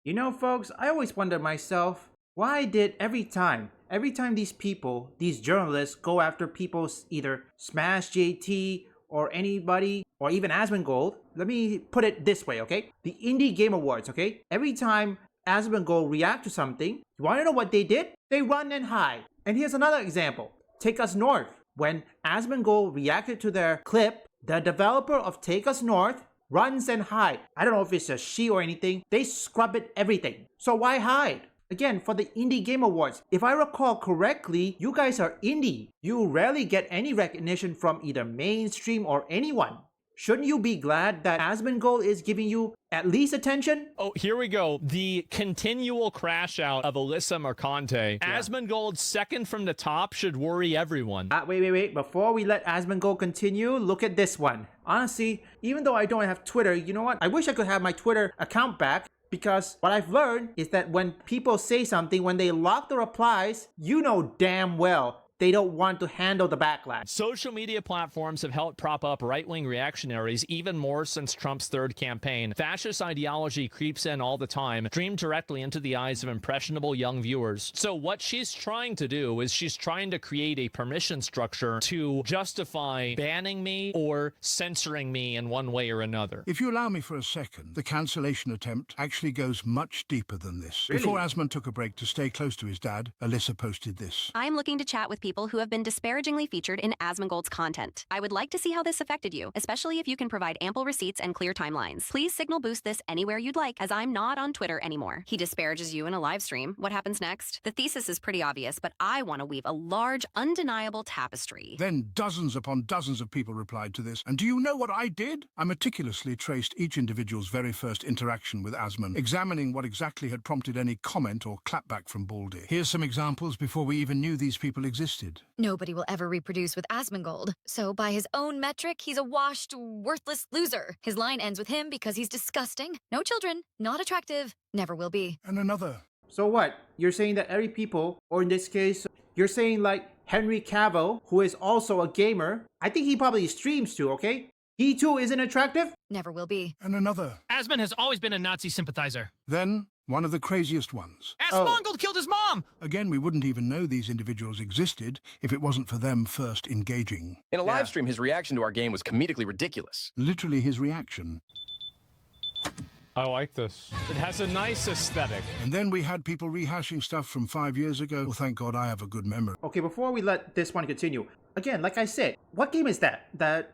You know, folks, I always wonder myself, why did every time these people, these journalists go after people either smash JT or anybody or even Asmongold, let me put it this way, okay? The Indie Game Awards, okay? Every time Asmongold react to something, you want to know what they did? They run and hide. And here's another example. Take Us North. When Asmongold reacted to their clip, the developer of Take Us North runs and hide. I don't know if it's a she or anything. They scrub it everything. So why hide? Again, for the Indie Game Awards, if I recall correctly, you guys are indie. You rarely get any recognition from either mainstream or anyone. Shouldn't you be glad that Asmongold is giving you at least attention? Oh, here we go. The continual crash out of Alyssa Mercante. Yeah. Asmongold second from the top should worry everyone. Wait. Before we let Asmongold continue, look at this one. Honestly, even though I don't have Twitter, you know what? I wish I could have my Twitter account back. Because what I've learned is that when people say something, when they lock the replies, you know damn well they don't want to handle the backlash. Social media platforms have helped prop up right-wing reactionaries even more since Trump's third campaign. Fascist ideology creeps in all the time, streamed directly into the eyes of impressionable young viewers. So what she's trying to do is she's trying to create a permission structure to justify banning me or censoring me in one way or another. If you allow me for a second, the cancellation attempt actually goes much deeper than this. Really? Before Asmon took a break to stay close to his dad, Alyssa posted this. I'm looking to chat with people who have been disparagingly featured in Asmongold's content. I would like to see how this affected you, especially if you can provide ample receipts and clear timelines. Please signal boost this anywhere you'd like, as I'm not on Twitter anymore. He disparages you in a live stream. What happens next? The thesis is pretty obvious, but I want to weave a large, undeniable tapestry. Then dozens upon dozens of people replied to this. And do you know what I did? I meticulously traced each individual's very first interaction with Asmon, examining what exactly had prompted any comment or clapback from Baldy. Here's some examples before we even knew these people existed. Nobody will ever reproduce with Asmongold, so by his own metric, he's a washed, worthless loser. His line ends with him because he's disgusting, no children, not attractive, never will be. And another. So what? You're saying that every people, or in this case, you're saying like Henry Cavill, who is also a gamer, I think he probably streams too, okay? He too isn't attractive? Never will be. And another. Asmon has always been a Nazi sympathizer. Then, one of the craziest ones. Asmongold killed his mom! Again, we wouldn't even know these individuals existed if it wasn't for them first engaging. In a live stream, his reaction to our game was comedically ridiculous. Literally his reaction. I like this. It has a nice aesthetic. And then we had people rehashing stuff from 5 years ago. Well, thank God I have a good memory. Okay, before we let this one continue, again, like I said, what game is that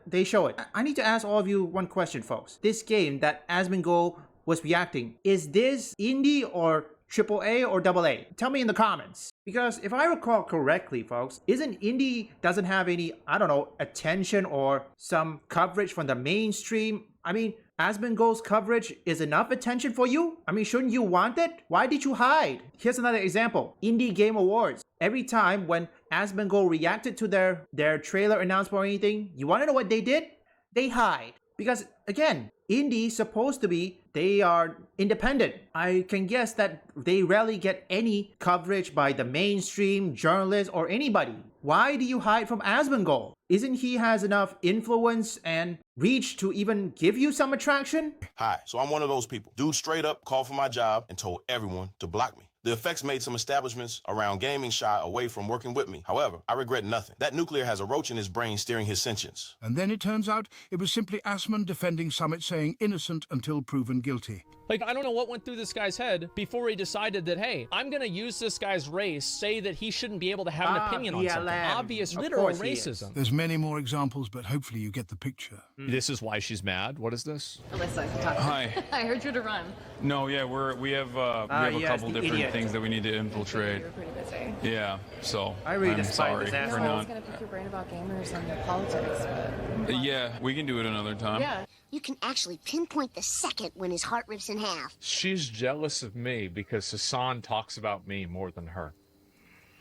they show it? I need to ask all of you one question, folks. This game that Asmongold was reacting, is this indie or AAA or AA? Tell me in the comments. Because if I recall correctly, folks, isn't indie doesn't have any, I don't know, attention or some coverage from the mainstream? I mean, Asmongold's coverage is enough attention for you? I mean, shouldn't you want it? Why did you hide? Here's another example. Indie Game Awards. Every time when Asmongold reacted to their trailer announcement or anything, you want to know what they did? They hide. Because, again, indie supposed to be, they are independent. I can guess that they rarely get any coverage by the mainstream, journalists, or anybody. Why do you hide from Asmongold? Isn't he has enough influence and reach to even give you some attraction? Hi, so I'm one of those people. Dude straight up called for my job and told everyone to block me. The effects made some establishments around gaming shy away from working with me. However, I regret nothing. That nuclear has a roach in his brain steering his sentience. And then it turns out it was simply Asmon defending Summit, saying innocent until proven guilty. Like, I don't know what went through this guy's head before he decided that, hey, I'm going to use this guy's race, say that he shouldn't be able to have an opinion on something. Obvious, literal racism. There's many more examples, but hopefully you get the picture. This is why she's mad. What is this? Alyssa, talk. Hi. I heard you to run. No, yeah, we have a couple different things that we need to infiltrate. You're pretty busy. Yeah, so I really I'm despise sorry this for asshole. I was not. gonna pick your brain about gamers and politics, but Yeah, we can do it another time. yeah. You can actually pinpoint the second when his heart rips in half. She's jealous of me because Hassan talks about me more than her.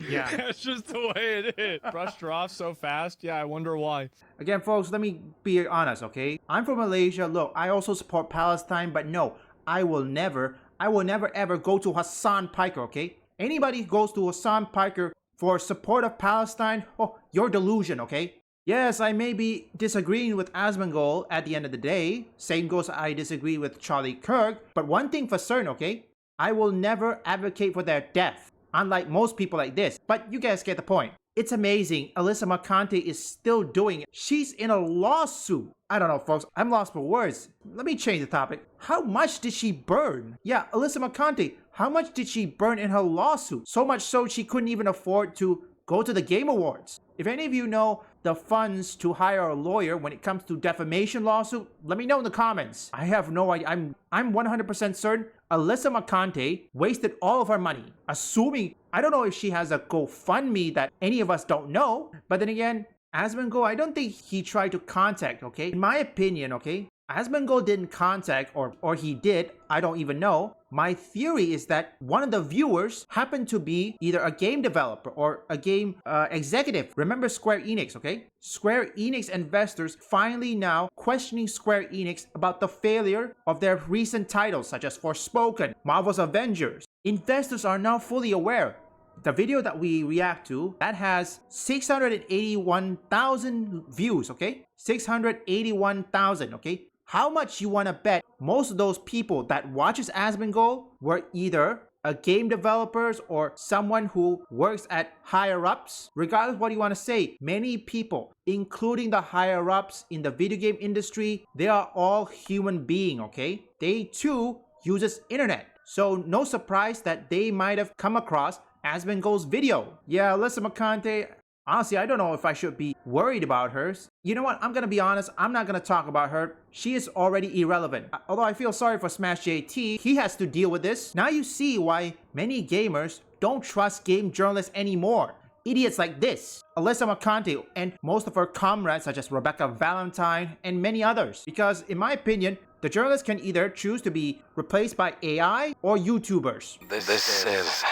Yeah. That's just the way it is. Brushed her off so fast. Yeah, I wonder why. Again, folks, let me be honest, okay? I'm from Malaysia. Look, I also support Palestine, but no, I will never ever go to Hassan Piker, okay? Anybody who goes to Hassan Piker for support of Palestine, oh, you're delusion, okay? Yes, I may be disagreeing with Asmongold at the end of the day. Same goes I disagree with Charlie Kirk. But one thing for certain, okay? I will never advocate for their death, unlike most people like this, but you guys get the point. It's amazing Alyssa Mercante is still doing it. She's in a lawsuit. I don't know, folks. I'm lost for words. Let me change the topic. How much did she burn? Yeah, Alyssa Mercante, how much did she burn in her lawsuit? So much so she couldn't even afford to go to the Game Awards. If any of you know the funds to hire a lawyer when it comes to defamation lawsuit, let me know in the comments. I have no idea. I'm 100% certain Alyssa Mercante wasted all of her money, assuming, I don't know if she has a GoFundMe that any of us don't know, but then again, Asmongold, I don't think he tried to contact, okay? In my opinion, okay, Asmongold didn't contact, or he did, I don't even know. My theory is that one of the viewers happened to be either a game developer or a game executive. Remember Square Enix, okay? Square Enix investors finally now questioning Square Enix about the failure of their recent titles such as Forspoken, Marvel's Avengers. Investors are now fully aware. The video that we react to, that has 681,000 views, okay? 681,000, okay? How much you want to bet most of those people that watches Asmongold were either a game developers or someone who works at higher ups? Regardless of what you want to say, many people, including the higher ups in the video game industry, they are all human beings, okay? They too uses internet. So no surprise that they might have come across Asmongold's video. Yeah, Alyssa Mercante, honestly, I don't know if I should be worried about her. You know what? I'm gonna be honest. I'm not gonna talk about her. She is already irrelevant. Although I feel sorry for Smash JT. He has to deal with this. Now you see why many gamers don't trust game journalists anymore. Idiots like this, Alyssa Mercante, and most of her comrades such as Rebecca Valentine and many others. Because in my opinion, the journalists can either choose to be replaced by AI or YouTubers. This is...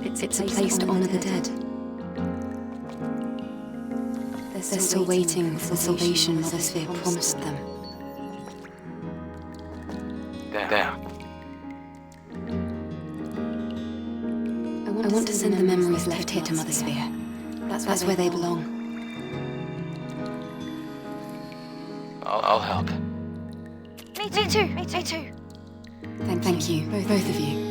It's a place to honor the dead. They're still waiting for the salvation Mother Sphere promised them. Damn. I want to send the memories left here to Mother Sphere. That's where they belong. I'll help. Me too. Thank you, both of you.